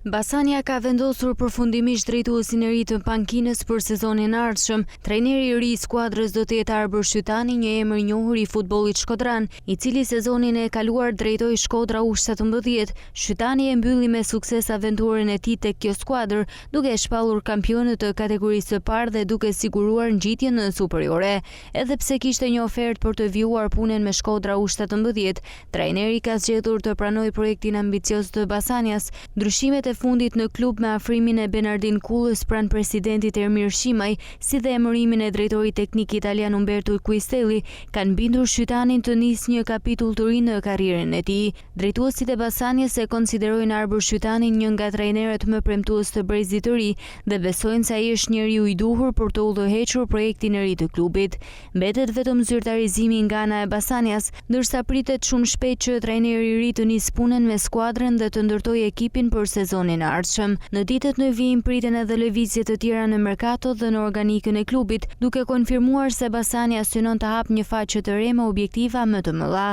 Basania ka vendosur përfundimisht drejtuesin e ri të pankinës për sezonin e ardhshëm. Trajneri i ri i skuadrës do të jetë Arbër Shytani, një emër i njohur i futbollit shkodran, i cili sezonin e kaluar drejtoi Shkodra U17. Shytani e mbylli me sukses aventurën e tij tek kjo skuadër, duke shpallur kampionët të kategorisë së parë dhe duke siguruar ngjitjen në superiore. Edhe pse kishte një ofertë për të vjuar punën me Shkodra U17, trajneri ka zgjedhur të pranojë projektin ambicioz të Basanias. Ndryshimet e fundit në klub me afrimin e Bernardin Kullës pranë presidentit Ermir Shimaj, si dhe emërimin e drejtorit teknik italian Umberto Quistelli, kanë bindur Shytanin të nisë një kapitull të ri në karrierën e tij. Drejtuesit e Basanias e konsiderojnë Arbër Shytanin një nga trajnerët më premtues të brezit të ri dhe besojnë se ai është njeriu i duhur për të udhëhequr projektin e ri të klubit. Mbetet vetëm zyrtarizimi nga ana e Basanias, ndërsa pritet shumë shpejt që trajneri i ri të nisë punën me skuadrën dhe të ndërtojë ekipin për sezonin e ardhshëm. Në ditët në vijim priten edhe lëvizje të tjera në merkato dhe në organikën e klubit, duke konfirmuar se Basania synon të hapë një faqe të re me objektiva më të mëdha.